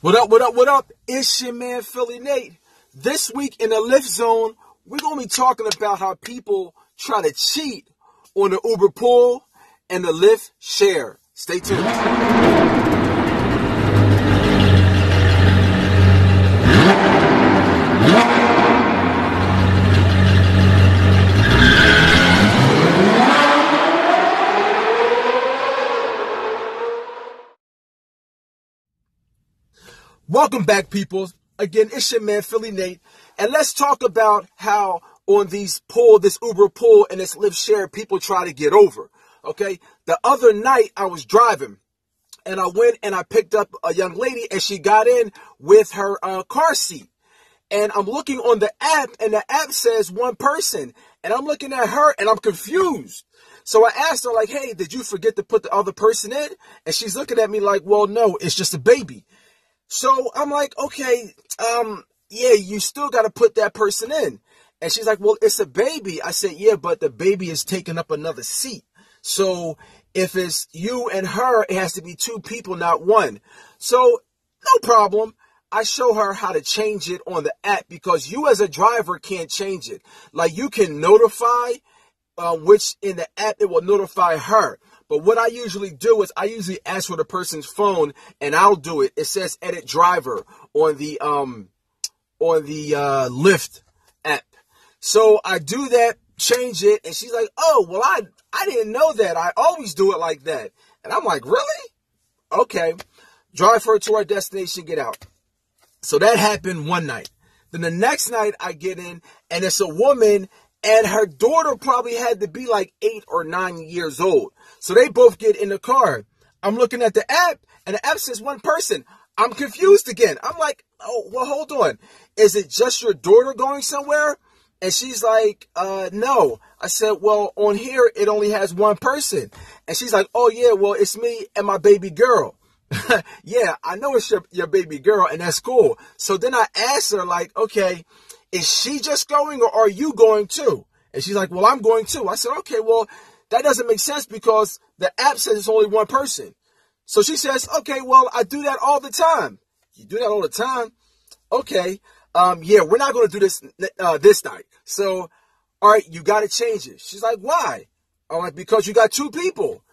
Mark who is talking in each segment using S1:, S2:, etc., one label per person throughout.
S1: What up, what up, what up? It's your man, Philly Nate. This week in the LyftZone, we're going to be talking about how people try to cheat on the Uber pool and the Lyft share. Stay tuned. Welcome back, people. Again, it's your man, Philly Nate. And let's talk about how on this Uber pool and this Lyft share, people try to get over. Okay? The other night, I was driving, and I went and I picked up a young lady, and she got in with her car seat. And I'm looking on the app, and the app says one person. And I'm looking at her, and I'm confused. So I asked her, like, hey, did you forget to put the other person in? And she's looking at me like, well, no, it's just a baby. So I'm like, okay, yeah, you still got to put that person in. And she's like, well, it's a baby. I said, yeah, but the baby is taking up another seat. So if it's you and her, it has to be two people, not one. So no problem. I show her how to change it on the app because you as a driver can't change it. Like you can notify, which in the app, it will notify her. But what I usually do is I usually ask for the person's phone and I'll do it. It says edit driver on the Lyft app. So I do that, change it, and she's like, oh, well, I didn't know that. I always do it like that. And I'm like, really? Okay. Drive her to our destination, get out. So that happened one night. Then the next night I get in and it's a woman and her daughter probably had to be like 8 or 9 years old. So they both get in the car. I'm looking at the app, and the app says one person. I'm confused again. I'm like, oh, well, hold on. Is it just your daughter going somewhere? And she's like, no. I said, well, on here, it only has one person. And she's like, oh, yeah, well, it's me and my baby girl. Yeah, I know it's your baby girl, and that's cool. So then I asked her, like, okay, is she just going or are you going too? And she's like, well, I'm going too. I said, okay, well, that doesn't make sense because the app says it's only one person. So she says, okay, well, I do that all the time. You do that all the time? Okay. Yeah, we're not going to do this this night. So, all right, you got to change it. She's like, why? I'm like, because you got two people.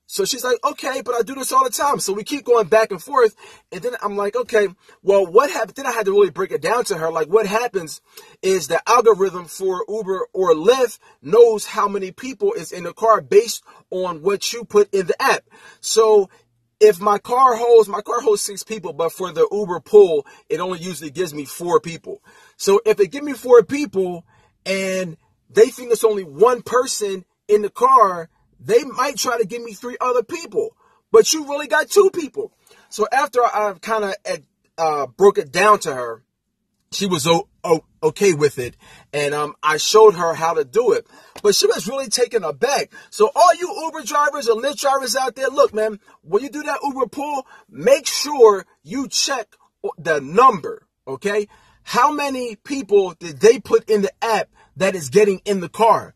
S1: So she's like, okay, but I do this all the time. So we keep going back and forth. And then I'm like, okay, well, what happened? Then I had to really break it down to her. Like what happens is the algorithm for Uber or Lyft knows how many people is in the car based on what you put in the app. So if my car holds 6 people, but for the Uber pool, it only usually gives me 4 people. So if it gives me 4 people and they think it's only one person in the car, they might try to give me 3 other people, but you really got 2 people. So after I kind of broke it down to her, she was okay with it. And I showed her how to do it, but she was really taken aback. So all you Uber drivers and Lyft drivers out there, look, man, when you do that Uber pool, make sure you check the number, okay? How many people did they put in the app that is getting in the car?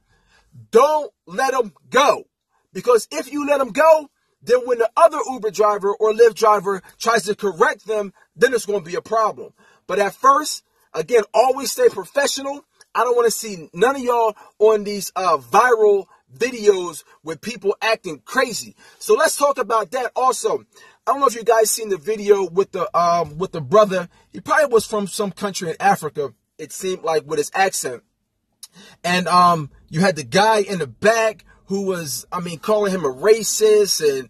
S1: Don't let them go. Because if you let them go, then when the other Uber driver or Lyft driver tries to correct them, then it's going to be a problem. But at first, again, always stay professional. I don't want to see none of y'all on these viral videos with people acting crazy. So let's talk about that also. I don't know if you guys seen the video with the brother. He probably was from some country in Africa, it seemed like, with his accent. And you had the guy in the back who was, calling him a racist and,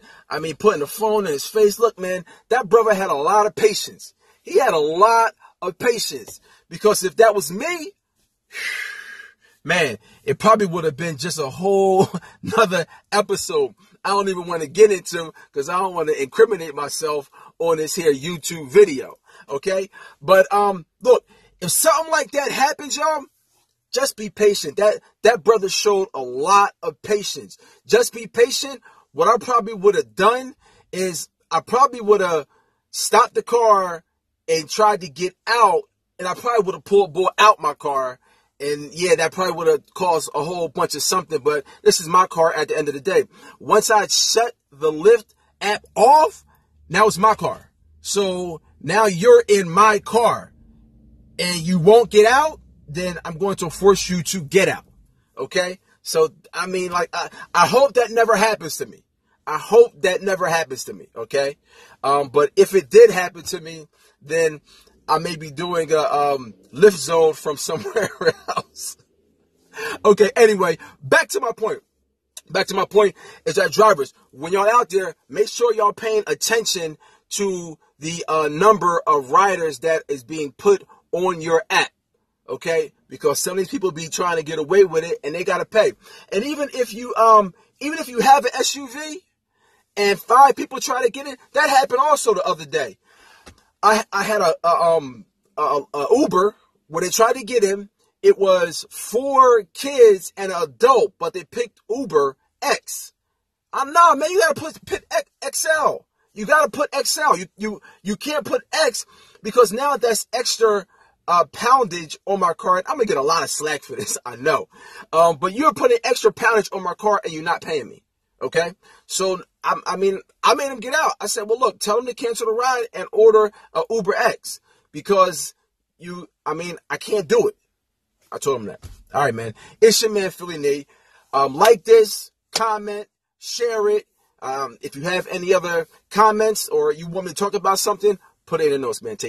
S1: putting the phone in his face. Look, man, that brother had a lot of patience. He had a lot of patience because if that was me, man, it probably would have been just a whole nother episode I don't even want to get into because I don't want to incriminate myself on this here YouTube video. Okay. But, look, if something like that happens, y'all, just be patient. That brother showed a lot of patience. Just be patient. What I probably would have done is I probably would have stopped the car and tried to get out, and I probably would have pulled out my car. And yeah, that probably would have caused a whole bunch of something, but this is my car at the end of the day. Once I shut the Lyft app off, now it's my car. So now you're in my car and you won't get out, then I'm going to force you to get out. Okay? So, I mean, like, I hope that never happens to me. I hope that never happens to me. Okay? But if it did happen to me, then I may be doing a LyftZone from somewhere else. Okay, anyway, back to my point. Back to my point is that drivers, when y'all out there, make sure y'all paying attention to the number of riders that is being put on your app. Okay, because some of these people be trying to get away with it and they gotta pay. And even if you have an SUV and 5 people try to get it, that happened also the other day. I had a Uber where they tried to get him. It was 4 kids and an adult, but they picked Uber X. Nah, man, you gotta put XL. You gotta put XL. You can't put X because now that's extra poundage on my car. I'm gonna get a lot of slack for this, I know. But you're putting extra poundage on my car and you're not paying me. Okay? So I made him get out. I said, well, look, tell him to cancel the ride and order a Uber X because I can't do it. I told him that. All right, man. It's your man, Philly Nate. Like this, comment, share it. If you have any other comments or you want me to talk about something, put it in the notes, man. Take